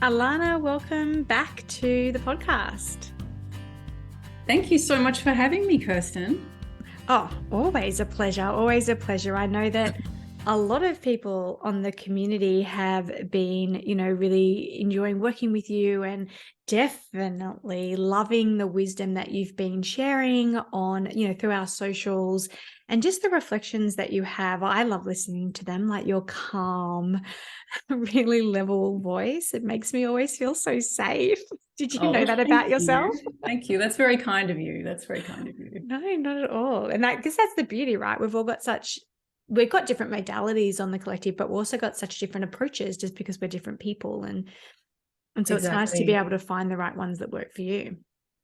Alarna, welcome back to the podcast. Thank you so much for having me, Kirsten. Oh, always a pleasure. Always a pleasure. I know that a lot of people on the community have been, really enjoying working with you and definitely loving the wisdom that you've been sharing on, through our socials and just the reflections that you have. I love listening to them, like your calm, really level voice. It makes me always feel so safe. Did you know that about yourself? Thank you. That's very kind of you. That's very kind of you. No, not at all. And because that's the beauty, right? We've got different modalities on the collective, but we've also got such different approaches just because we're different people. And so It's nice to be able to find the right ones that work for you.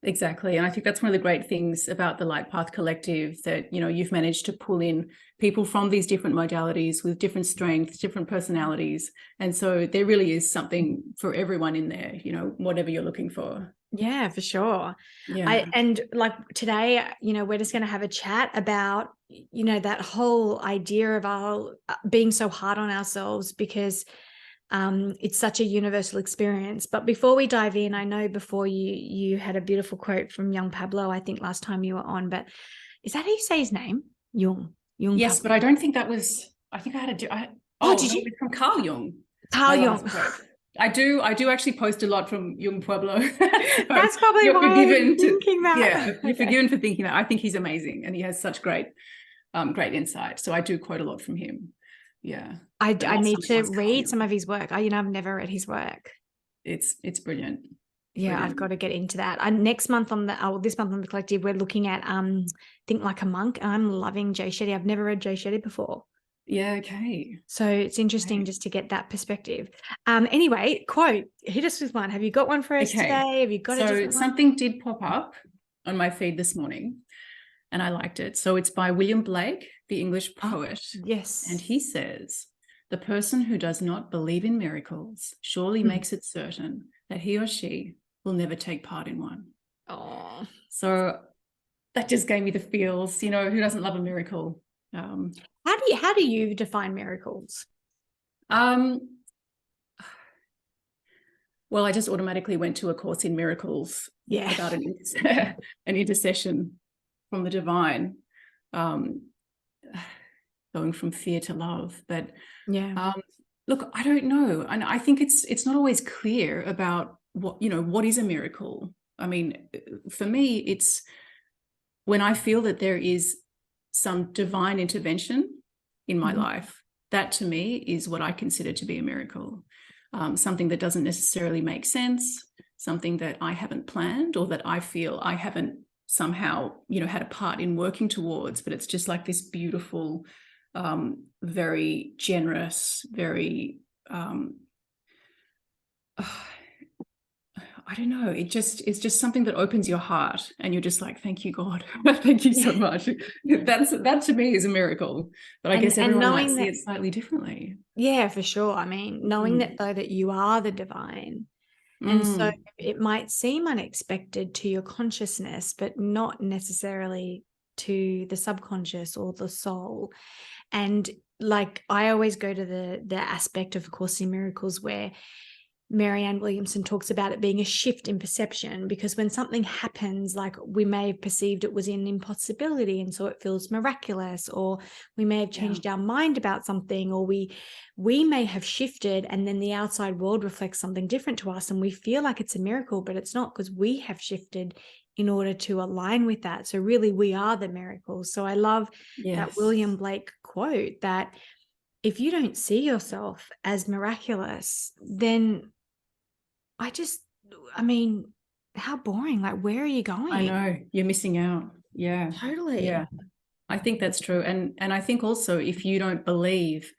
Exactly. And I think that's one of the great things about the Light Path Collective, that, you've managed to pull in people from these different modalities with different strengths, different personalities. And so there really is something for everyone in there, whatever you're looking for. Yeah, for sure. Yeah. And like today, we're just going to have a chat about, that whole idea of our being so hard on ourselves because it's such a universal experience. But before we dive in, I know before you had a beautiful quote from young Pablo, I think last time you were on, but is that how you say his name? Jung. Yes, Pablo. but I don't think that was, I think I had did you? It's from Carl Jung. Carl Jung. I do actually post a lot from Jung Pueblo. That's probably why I'm thinking that. Yeah, you're forgiven for thinking that. I think he's amazing and he has such great insight. So I do quote a lot from him. Yeah. I need to read some of his work. I've never read his work. It's brilliant. Yeah, brilliant. I've got to get into that. This month on the collective, we're looking at Think Like a Monk. I'm loving Jay Shetty. I've never read Jay Shetty before. Yeah, okay. So it's interesting just to get that perspective. Anyway, quote, hit us with one. Have you got one for us today? Have you got something did pop up on my feed this morning and I liked it. So it's by William Blake, the English poet. Yes. And he says, "The person who does not believe in miracles surely makes it certain that he or she will never take part in one." Oh, so that just gave me the feels. Who doesn't love a miracle? How do you define miracles? Well, I just automatically went to A Course in Miracles about an intercession from the divine, going from fear to love. But look, I don't know, and I think it's not always clear about what is a miracle. I mean, for me, it's when I feel that there is some divine intervention in my life. That to me is what I consider to be a miracle. Something that doesn't necessarily make sense, something that I haven't planned or that I feel I haven't somehow, had a part in working towards, but it's just like this beautiful, very generous, very, I don't know. It's just something that opens your heart and you're just like, thank you, God. Thank you so much. That to me is a miracle. But I guess everyone might see it slightly differently. Yeah, for sure. I mean, knowing that though that you are the divine. And so it might seem unexpected to your consciousness, but not necessarily to the subconscious or the soul. And like I always go to the aspect of Course in Miracles where Marianne Williamson talks about it being a shift in perception, because when something happens, like we may have perceived it was an impossibility and so it feels miraculous, or we may have changed our mind about something, or we may have shifted and then the outside world reflects something different to us and we feel like it's a miracle, but it's not, because we have shifted in order to align with that. So really we are the miracles. So I love that William Blake quote that if you don't see yourself as miraculous, then how boring. Like, where are you going? I know, you're missing out. Yeah. Totally. Yeah. I think that's true. And I think also if you don't believe,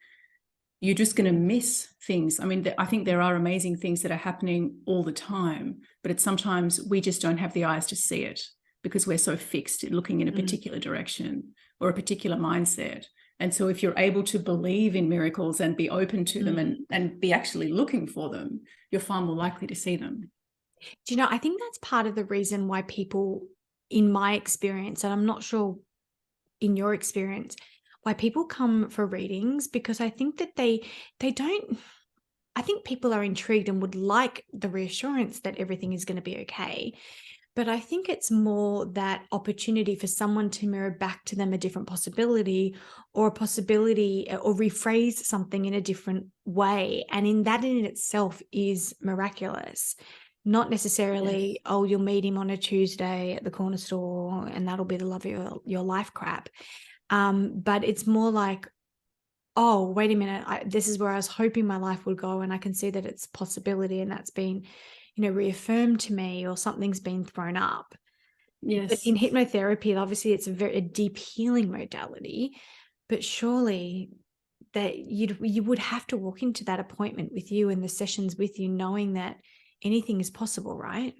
you're just going to miss things. I mean, I think there are amazing things that are happening all the time, but it's sometimes we just don't have the eyes to see it because we're so fixed looking in a particular direction or a particular mindset. And so if you're able to believe in miracles and be open to them and be actually looking for them, you're far more likely to see them. Do you know, I think that's part of the reason why people, in my experience, and I'm not sure in your experience, why people come for readings, because I think that they don't, I think people are intrigued and would like the reassurance that everything is going to be okay. But I think it's more that opportunity for someone to mirror back to them a different possibility, or a possibility, or rephrase something in a different way. And in that in itself is miraculous. Not necessarily, Yes. oh, you'll meet him on a Tuesday at the corner store and that'll be the love of your life crap. But it's more like, oh, wait a minute, this is where I was hoping my life would go, and I can see that it's a possibility, and that's been, reaffirmed to me, or something's been thrown up. Yes. But in hypnotherapy, obviously it's a deep healing modality, but surely that you would have to walk into that appointment with you and the sessions with you knowing that anything is possible, right?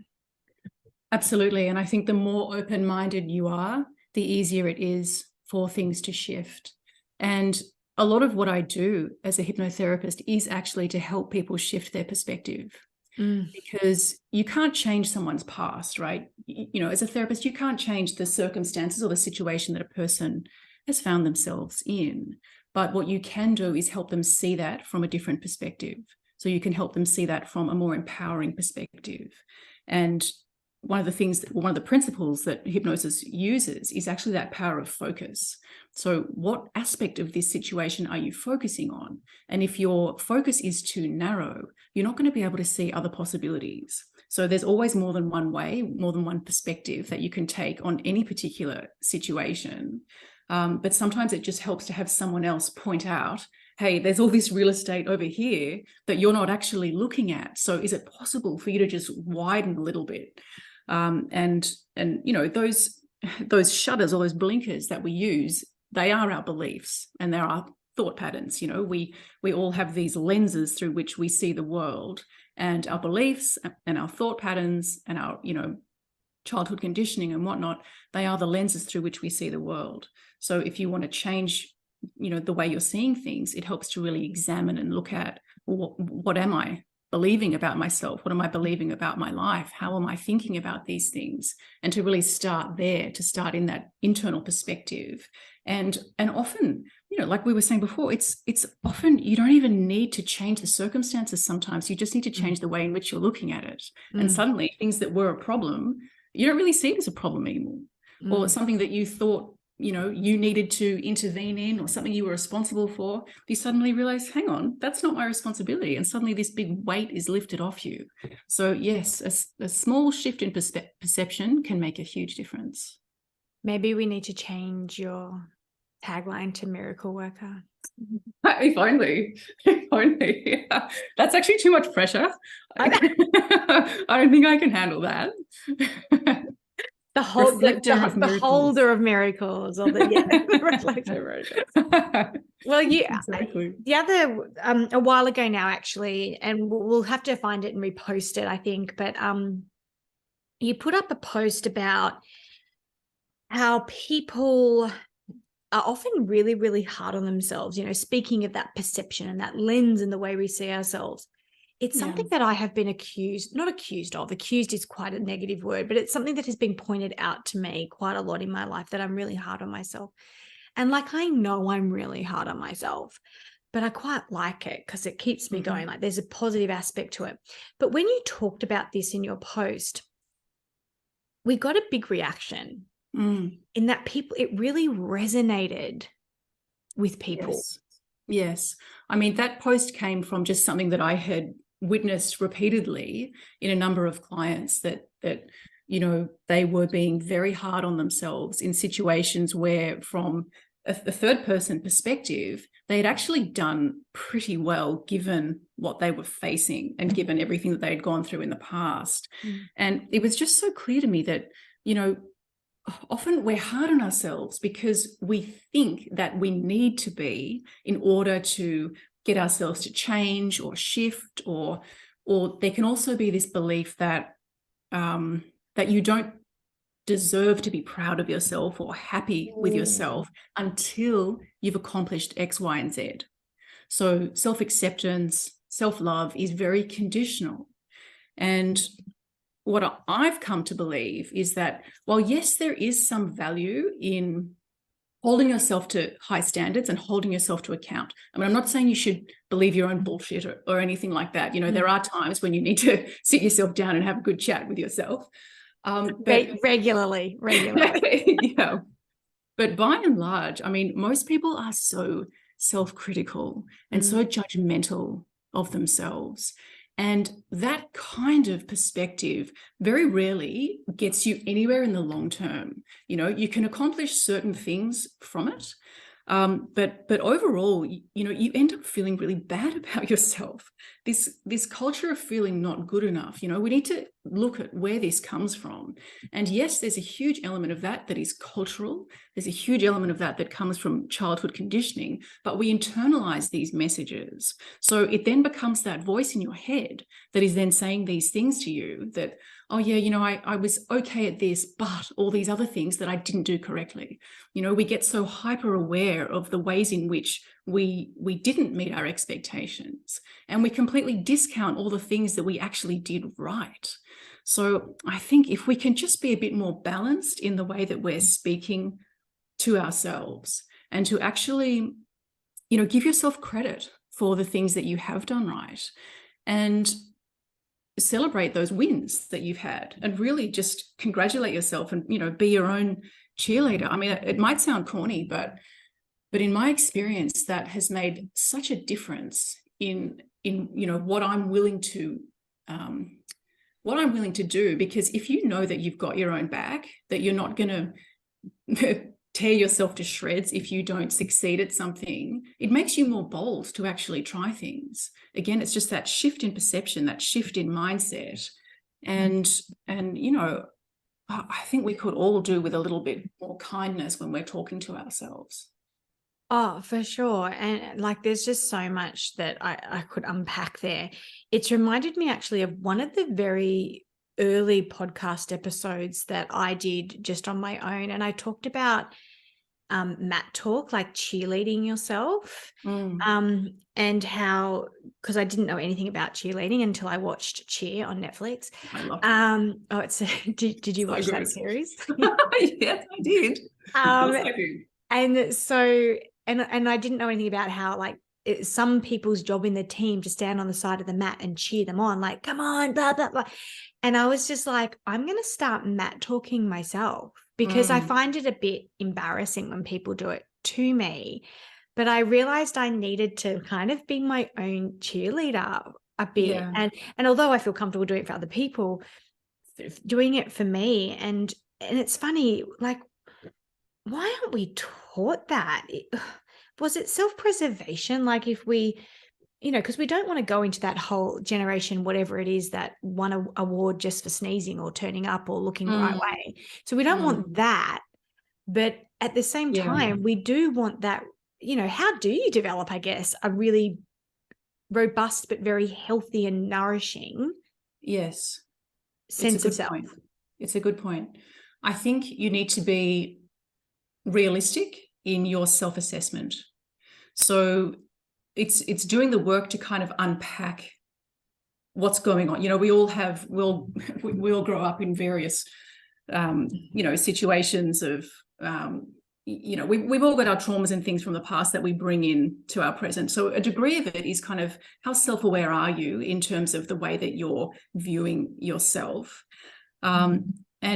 Absolutely. And I think the more open-minded you are, the easier it is for things to shift. And a lot of what I do as a hypnotherapist is actually to help people shift their perspective. Because you can't change someone's past, right? As a therapist, you can't change the circumstances or the situation that a person has found themselves in. But what you can do is help them see that from a different perspective. So you can help them see that from a more empowering perspective. And one of the principles that hypnosis uses is actually that power of focus. So what aspect of this situation are you focusing on? And if your focus is too narrow, you're not going to be able to see other possibilities. So there's always more than one way, more than one perspective that you can take on any particular situation. But sometimes it just helps to have someone else point out, hey, there's all this real estate over here that you're not actually looking at. So is it possible for you to just widen a little bit? And those shutters or those blinkers that we use, they are our beliefs and they're our thought patterns. We all have these lenses through which we see the world, and our beliefs and our thought patterns and our childhood conditioning and whatnot, they are the lenses through which we see the world. So if you want to change the way you're seeing things, it helps to really examine and look at, what am I believing about myself? What am I believing about my life? How am I thinking about these things? And to really start there, to start in that internal perspective. And often, like we were saying before, it's often you don't even need to change the circumstances. Sometimes you just need to change the way in which you're looking at it. And suddenly things that were a problem, you don't really see it as a problem anymore. Or something that you thought you needed to intervene in, or something you were responsible for, you suddenly realize, hang on, that's not my responsibility. And suddenly this big weight is lifted off you. So yes, a small shift in perception can make a huge difference. Maybe we need to change your tagline to miracle worker. If only. Yeah. That's actually too much pressure. I don't think I can handle that. The holder of miracles, or the reflector of miracles. Well, Exactly. The other a while ago now, actually, and we'll have to find it and repost it, I think. But you put up a post about how people are often really, really hard on themselves. Speaking of that perception and that lens and the way we see ourselves. It's something that I have been not accused of. Accused is quite a negative word, but it's something that has been pointed out to me quite a lot in my life, that I'm really hard on myself. And I know I'm really hard on myself, but I quite like it because it keeps me going. There's a positive aspect to it. But when you talked about this in your post, we got a big reaction in that it really resonated with people. Yes. I mean, that post came from just something that I had witnessed repeatedly in a number of clients, that they were being very hard on themselves in situations where, from a third person perspective, they had actually done pretty well given what they were facing and given everything that they had gone through in the past. And it was just so clear to me that, often we're hard on ourselves because we think that we need to be, in order to get ourselves to change or shift, or there can also be this belief that that you don't deserve to be proud of yourself or happy with yourself until you've accomplished X, Y, and Z. So self-acceptance, self-love is very conditional. And what I've come to believe is that, while yes, there is some value in holding yourself to high standards and holding yourself to account. I mean, I'm not saying you should believe your own bullshit or anything like that. There are times when you need to sit yourself down and have a good chat with yourself. But regularly. Yeah. But by and large, I mean, most people are so self-critical and so judgmental of themselves. And that kind of perspective very rarely gets you anywhere in the long term. You can accomplish certain things from it. But overall, you end up feeling really bad about yourself. This culture of feeling not good enough, we need to look at where this comes from. And yes, there's a huge element of that is cultural. There's a huge element of that comes from childhood conditioning, but we internalize these messages. So it then becomes that voice in your head that is then saying these things to you that, oh yeah, I was okay at this, but all these other things that I didn't do correctly. We get so hyper aware of the ways in which we didn't meet our expectations, and we completely discount all the things that we actually did right. So I think if we can just be a bit more balanced in the way that we're speaking to ourselves, and to actually, give yourself credit for the things that you have done right, and celebrate those wins that you've had, and really just congratulate yourself and, be your own cheerleader. I mean, it might sound corny, but in my experience, that has made such a difference in what I'm willing to do. Because if you know that you've got your own back, that you're not going to tear yourself to shreds if you don't succeed at something, it makes you more bold to actually try things. Again, it's just that shift in perception, that shift in mindset. And I think we could all do with a little bit more kindness when we're talking to ourselves. Oh, for sure. And like, there's just so much that I could unpack there. It's reminded me actually of one of the very early podcast episodes that I did just on my own. And I talked about mat talk, like cheerleading yourself. And how, because I didn't know anything about cheerleading until I watched Cheer on Netflix. I love it. Did you watch that series? Yes, I did. I did. And so, and I didn't know anything about how, like, it's some people's job in the team to stand on the side of the mat and cheer them on, like, come on, blah, blah, blah. And I was just like, I'm going to start mat talking myself, because I find it a bit embarrassing when people do it to me. But I realized I needed to kind of be my own cheerleader a bit. Yeah. And although I feel comfortable doing it for other people, doing it for me. And it's funny, like, why aren't we taught that? Was it self-preservation? Like, if we, because we don't want to go into that whole generation, whatever it is, that won an award just for sneezing or turning up or looking the right way. So we don't want that. But at the same time, we do want that, how do you develop, I guess, a really robust but very healthy and nourishing sense of self? It's a good point. I think you need to be realistic in your self-assessment. So it's doing the work to kind of unpack what's going on. We all grow up in various situations of we've all got our traumas and things from the past that we bring in to our present. So a degree of it is kind of, how self-aware are you in terms of the way that you're viewing yourself, and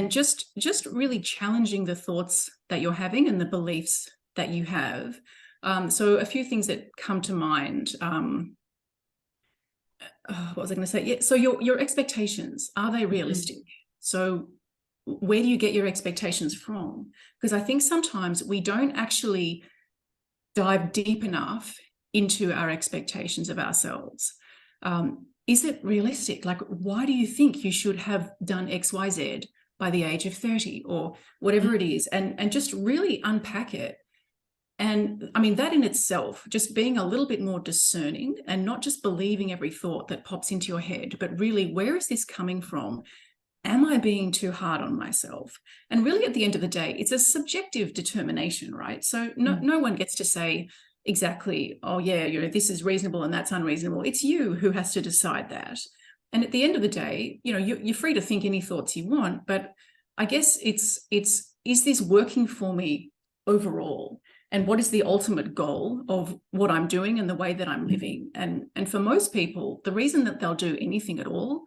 just really challenging the thoughts that you're having and the beliefs that you have. So a few things that come to mind. What was I going to say? Yeah. So your expectations, are they realistic? So where do you get your expectations from? Because I think sometimes we don't actually dive deep enough into our expectations of ourselves. Is it realistic? Like, why do you think you should have done X, Y, Z by the age of 30 or whatever it is? And just really unpack it. And I mean, that in itself, just being a little bit more discerning and not just believing every thought that pops into your head, but really, where is this coming from? Am I being too hard on myself? And really, at the end of the day, it's a subjective determination, right? So no one gets to say exactly, oh yeah, this is reasonable and that's unreasonable. It's you who has to decide that. And at the end of the day, you're free to think any thoughts you want, but I guess it's is this working for me overall? And what is the ultimate goal of what I'm doing and the way that I'm living? And for most people, the reason that they'll do anything at all,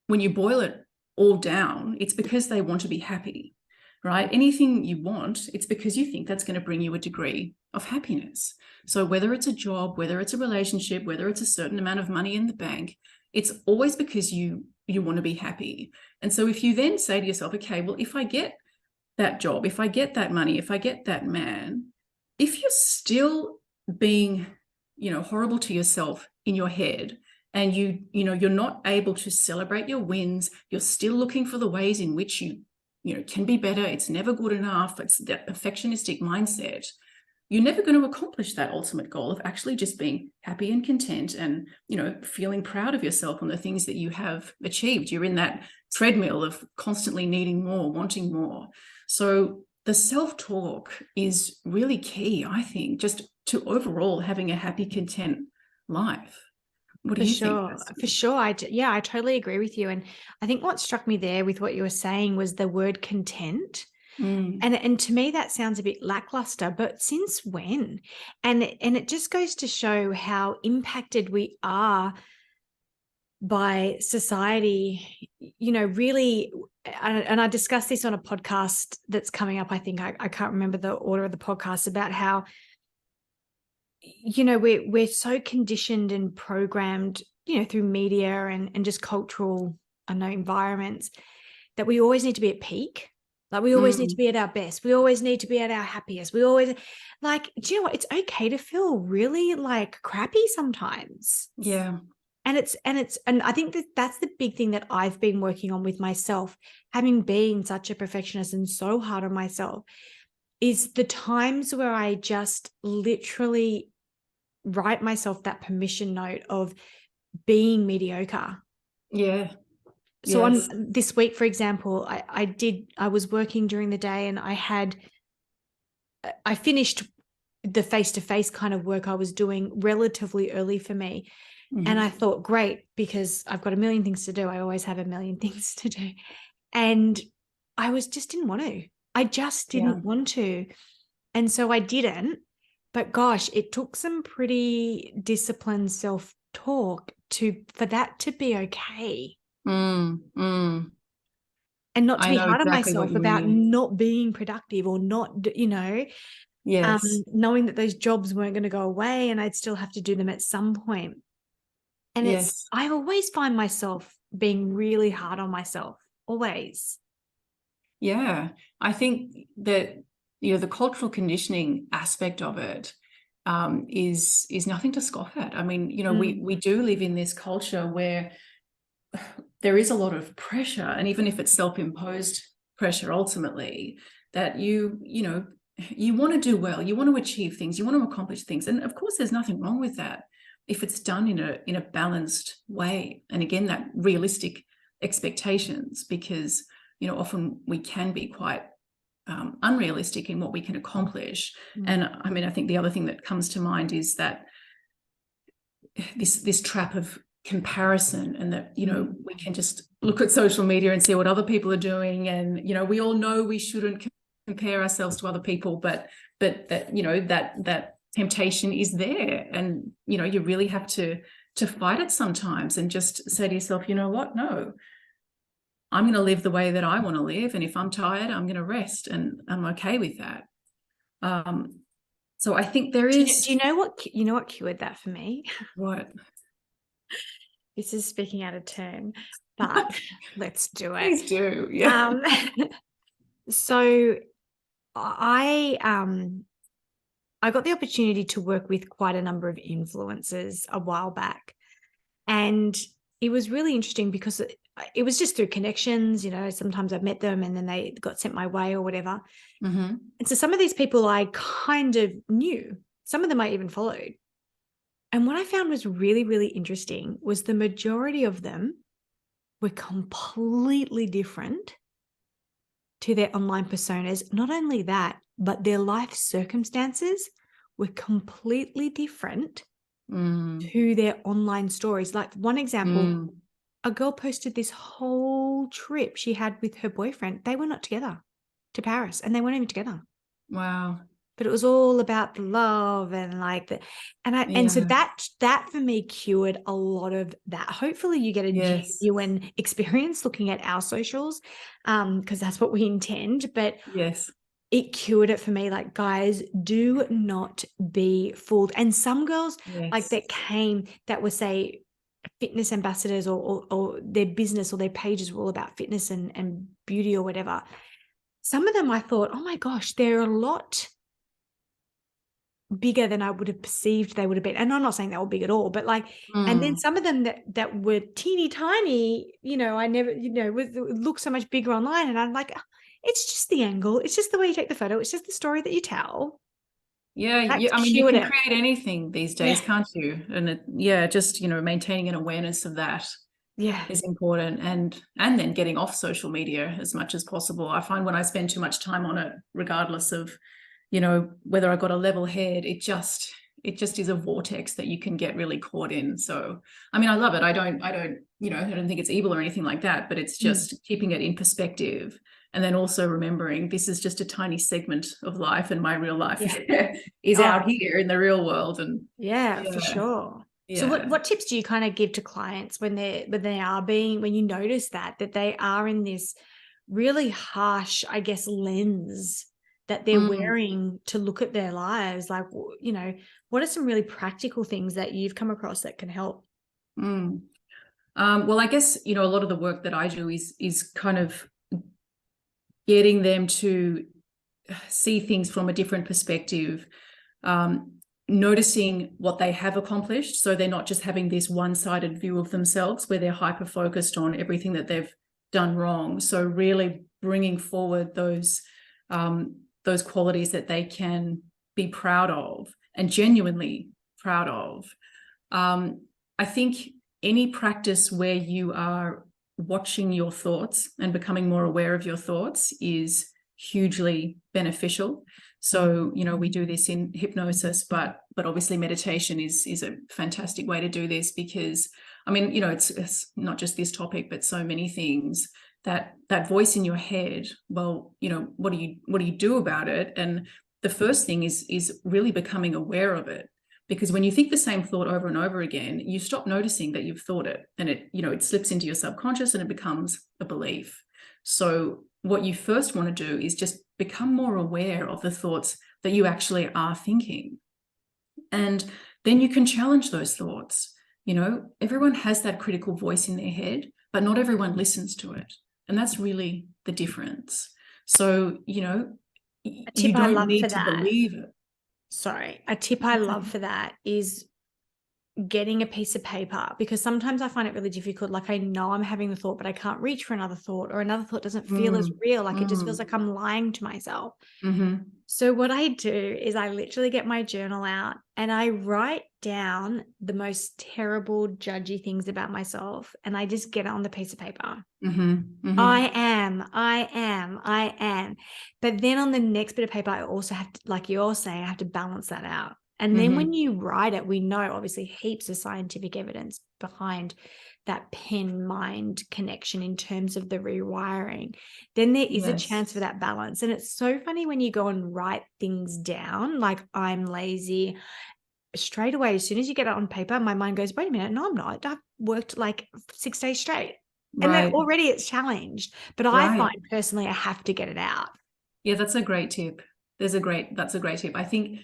when you boil it all down, it's because they want to be happy, right? Anything you want, it's because you think that's going to bring you a degree of happiness. So whether it's a job, whether it's a relationship, whether it's a certain amount of money in the bank, it's always because you want to be happy. And so if you then say to yourself, okay, well, if I get that job, if I get that money, if I get that man, if you're still being, horrible to yourself in your head, and you're not able to celebrate your wins, you're still looking for the ways in which you can be better, it's never good enough, it's that perfectionistic mindset, you're never going to accomplish that ultimate goal of actually just being happy and content and, feeling proud of yourself on the things that you have achieved. You're in that treadmill of constantly needing more, wanting more. So the self-talk is really key, I think, just to overall having a happy, content life. What do you think? For sure. I totally agree with you. And I think what struck me there with what you were saying was the word content. And to me, that sounds a bit lackluster, but since when? And it just goes to show how impacted we are by society, really. And I discussed this on a podcast that's coming up. I think I can't remember the order of the podcast, about how, we're so conditioned and programmed, through media and just cultural, environments, that we always need to be at peak. Like, we always need to be at our best. We always need to be at our happiest. We always, like, do you know what? It's okay to feel really like crappy sometimes. Yeah. And I think that's the big thing that I've been working on with myself, having been such a perfectionist and so hard on myself, is the times where I just literally write myself that permission note of being mediocre. Yeah. So yes. On this week, for example, I was working during the day, and I finished the face-to-face kind of work I was doing relatively early for me. Mm-hmm. And I thought, great, because I've got a million things to do. I always have a million things to do. And I didn't want to. I just didn't want to. And so I didn't. But gosh, it took some pretty disciplined self-talk for that to be okay. And not to be hard on myself about not being productive, or not, knowing that those jobs weren't going to go away and I'd still have to do them at some point. And I always find myself being really hard on myself, always. Yeah, I think that, the cultural conditioning aspect of it is nothing to scoff at. I mean, we do live in this culture where there is a lot of pressure, and even if it's self-imposed pressure, ultimately, that you want to do well, you want to achieve things, you want to accomplish things. And of course, there's nothing wrong with that if it's done in a balanced way. And again, that realistic expectations, because, often we can be quite unrealistic in what we can accomplish. And I mean, I think the other thing that comes to mind is that this trap of comparison, and that, we can just look at social media and see what other people are doing. And, we all know we shouldn't compare ourselves to other people, but that, that temptation is there. And, you really have to fight it sometimes, and just say to yourself, you know what? No, I'm going to live the way that I want to live. And if I'm tired, I'm going to rest, and I'm okay with that. So I think there is. Do you know what cured that for me? What? This is speaking out of turn, but let's do it. Please do. Yeah. So I got the opportunity to work with quite a number of influencers a while back, and it was really interesting because it was just through connections. Sometimes I've met them and then they got sent my way or whatever. Mm-hmm. And so some of these people I kind of knew, some of them I even followed. And what I found was really, really interesting was the majority of them were completely different to their online personas. Not only that, but their life circumstances were completely different to their online stories. Like, one example, a girl posted this whole trip she had with her boyfriend. They were not together, to Paris, and they weren't even together. Wow. but it was all about the love and like the, and so that for me cured a lot of that. Hopefully you get a genuine experience looking at our socials, because that's what we intend. But it cured it for me. Like, guys, do not be fooled. And some girls like that were, say, fitness ambassadors, or their business or their pages were all about fitness and beauty or whatever. Some of them I thought, oh my gosh, they're a lot bigger than I would have perceived they would have been. And I'm not saying they were big at all, but like, and then some of them that were teeny tiny, I never, look so much bigger online. And I'm like, it's just the angle. It's just the way you take the photo. It's just the story that you tell. I mean, you can create anything these days, can't you? And just, maintaining an awareness of that is important, and then getting off social media as much as possible. I find when I spend too much time on it, regardless of, whether I got a level head, it just is a vortex that you can get really caught in. So, I mean, I love it. I don't think it's evil or anything like that, but it's just keeping it in perspective. And then also remembering this is just a tiny segment of life, and my real life is out here in the real world. And for sure. So what tips do you kind of give to clients when you notice that they are in this really harsh, I guess, lens that they're wearing to look at their lives? Like, what are some really practical things that you've come across that can help? Well, I guess, a lot of the work that I do is kind of getting them to see things from a different perspective, noticing what they have accomplished, so they're not just having this one-sided view of themselves where they're hyper-focused on everything that they've done wrong. So really bringing forward those qualities that they can be proud of and genuinely proud of. I think any practice where you are watching your thoughts and becoming more aware of your thoughts is hugely beneficial. So, we do this in hypnosis, but obviously meditation is a fantastic way to do this, because, I mean, it's not just this topic, but so many things that voice in your head. Well, what do you do about it? And the first thing is really becoming aware of it. Because when you think the same thought over and over again, you stop noticing that you've thought it, and it slips into your subconscious and it becomes a belief. So what you first want to do is just become more aware of the thoughts that you actually are thinking. And then you can challenge those thoughts. Everyone has that critical voice in their head, but not everyone listens to it. And that's really the difference. So, you don't need to believe it. Sorry, a tip I love for that is getting a piece of paper, because sometimes I find it really difficult. Like, I know I'm having the thought, but I can't reach for another thought, or another thought doesn't feel as real. Like it just feels like I'm lying to myself. So what I do is I literally get my journal out and I write down the most terrible, judgy things about myself, and I just get it on the piece of paper. I am. But then on the next bit of paper, I also have to, like you're saying, I have to balance that out. And then when you write it, we know obviously heaps of scientific evidence behind that pen-mind connection in terms of the rewiring. Then there is a chance for that balance. And it's so funny when you go and write things down, like I'm lazy, straight away, as soon as you get it on paper, my mind goes, wait a minute, no, I'm not. I've worked like 6 days straight. And then already it's challenged. But I find personally I have to get it out. Yeah, that's a great tip. That's a great tip. I think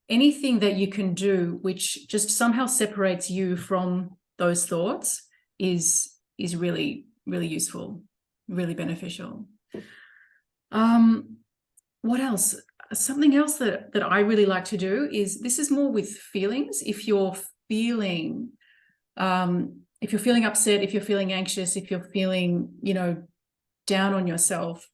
anything that you can do which just somehow separates you from those thoughts is really, really useful, really beneficial. What else? Something else that I really like to do is, this is more with feelings. If you're feeling upset, if you're feeling anxious, if you're feeling, down on yourself,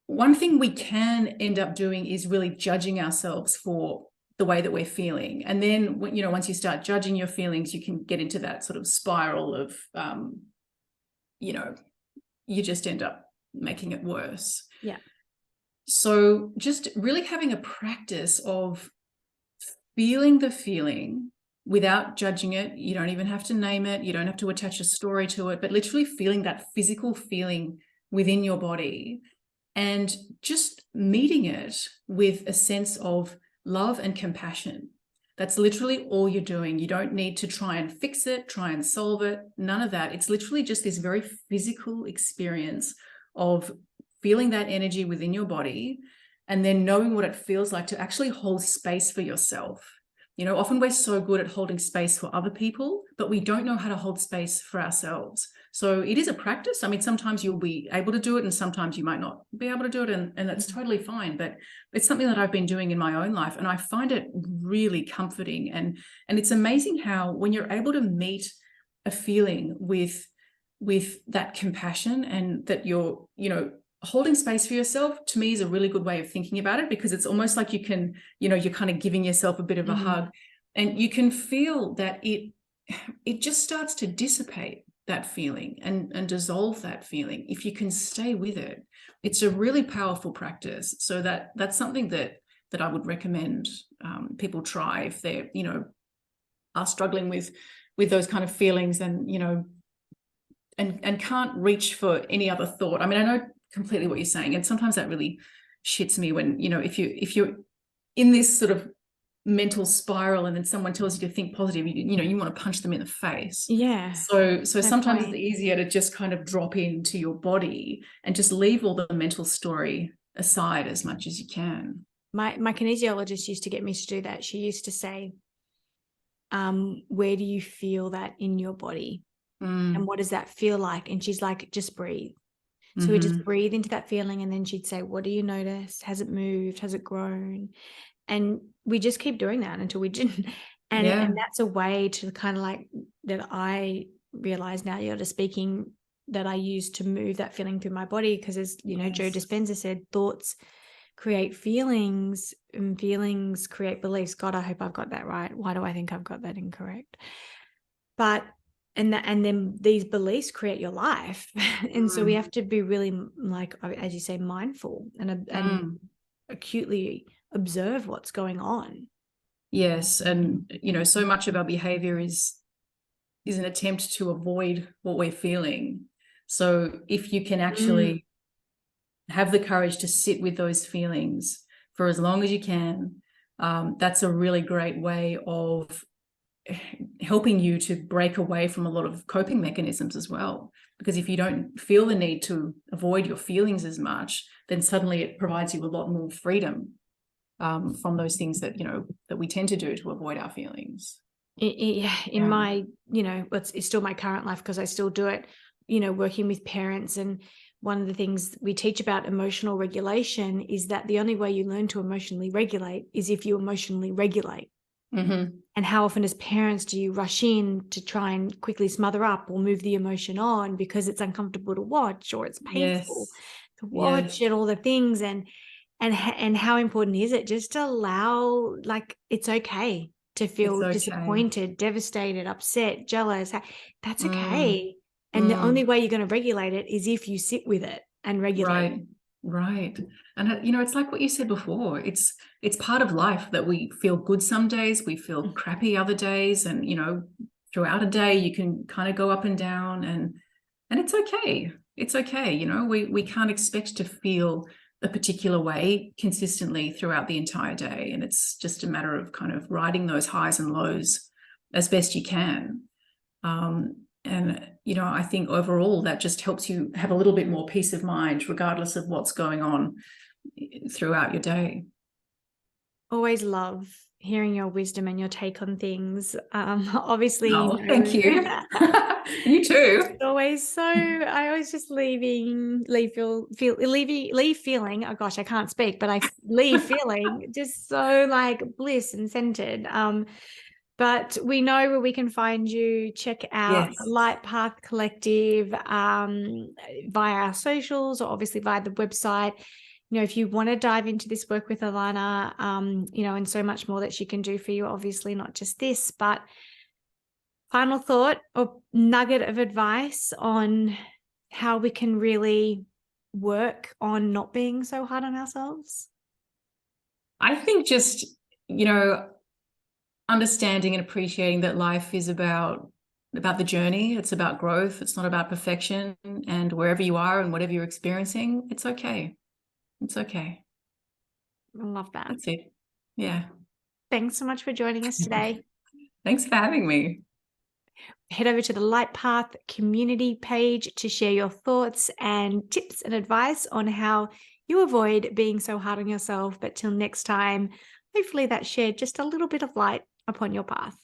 one thing we can end up doing is really judging ourselves for the way that we're feeling. And then, once you start judging your feelings, you can get into that sort of spiral of, you just end up making it worse. Yeah. So just really having a practice of feeling the feeling without judging it. You don't even have to name it. You don't have to attach a story to it, but literally feeling that physical feeling within your body. and just meeting it with a sense of love and compassion. That's literally all you're doing. You don't need to try and fix it, try and solve it, none of that. It's literally just this very physical experience of feeling that energy within your body and then knowing what it feels like to actually hold space for yourself. You know, often we're so good at holding space for other people, but we don't know how to hold space for ourselves. So it is a practice. I mean, sometimes you'll be able to do it and sometimes you might not be able to do it, and that's totally fine. But it's something that I've been doing in my own life, and I find it really comforting. And it's amazing how when you're able to meet a feeling with that compassion, and that you're, you know, holding space for yourself, to me is a really good way of thinking about it, because it's almost like you can, you know, you're kind of giving yourself a bit of a hug, and you can feel that it just starts to dissipate that feeling and dissolve that feeling if you can stay with it. It's a really powerful practice. So that's something that I would recommend people try if they're, you know, are struggling with those kind of feelings, and, you know, and can't reach for any other thought. I mean, I know completely what you're saying, and sometimes that really shits me when, you know, if you're in this sort of mental spiral and then someone tells you to think positive, you know, you want to punch them in the face. So sometimes it's easier to just kind of drop into your body and just leave all the mental story aside as much as you can. My kinesiologist used to get me to do that. She used to say, where do you feel that in your body? And what does that feel like? And she's like, just breathe. So we just breathe into that feeling, and then she'd say, what do you notice? Has it moved? Has it grown? And we just keep doing that until we didn't. And that's a way to kind of like, that I realize now you're just speaking, that I use to move that feeling through my body. Because as you know, Joe Dispenza said, thoughts create feelings and feelings create beliefs. God, I hope I've got that right. Why do I think I've got that incorrect? But and then these beliefs create your life. And so we have to be really, like, as you say, mindful and acutely observe what's going on. Yes. And, you know, so much of our behavior is an attempt to avoid what we're feeling. So if you can actually have the courage to sit with those feelings for as long as you can, that's a really great way of helping you to break away from a lot of coping mechanisms as well. Because if you don't feel the need to avoid your feelings as much, then suddenly it provides you a lot more freedom from those things that, you know, that we tend to do to avoid our feelings. In my, you know, it's still my current life, because I still do it, you know, working with parents. And one of the things we teach about emotional regulation is that the only way you learn to emotionally regulate is if you emotionally regulate. And how often as parents do you rush in to try and quickly smother up or move the emotion on because it's uncomfortable to watch, or it's painful to watch, and all the things. And how important is it just to allow, like, it's okay to feel disappointed, devastated, upset, jealous. That's okay. And the only way you're going to regulate it is if you sit with it and regulate it. Right. And, you know, it's like what you said before. It's part of life that we feel good some days, we feel crappy other days. And, you know, throughout a day, you can kind of go up and down, and it's okay. It's okay. You know, we can't expect to feel a particular way consistently throughout the entire day. And it's just a matter of kind of riding those highs and lows as best you can. And, you know, I think overall that just helps you have a little bit more peace of mind, regardless of what's going on throughout your day. Always love hearing your wisdom and your take on things. Obviously, you know, thank you. You too. It's always so. I always just leave feeling. Oh gosh, I can't speak, but I leave feeling just so like bliss and centered. But we know where we can find you. Check out Light Path Collective via our socials, or obviously via the website. You know, if you want to dive into this work with Alarna, you know, and so much more that she can do for you, obviously not just this, but final thought or nugget of advice on how we can really work on not being so hard on ourselves? I think just, you know, understanding and appreciating that life is about the journey. It's about growth. It's not about perfection. And wherever you are and whatever you're experiencing, it's okay. It's okay. I love that. That's it. Yeah. Thanks so much for joining us today. Thanks for having me. Head over to the Light Path community page to share your thoughts and tips and advice on how you avoid being so hard on yourself. But till next time, hopefully that shared just a little bit of light upon your path.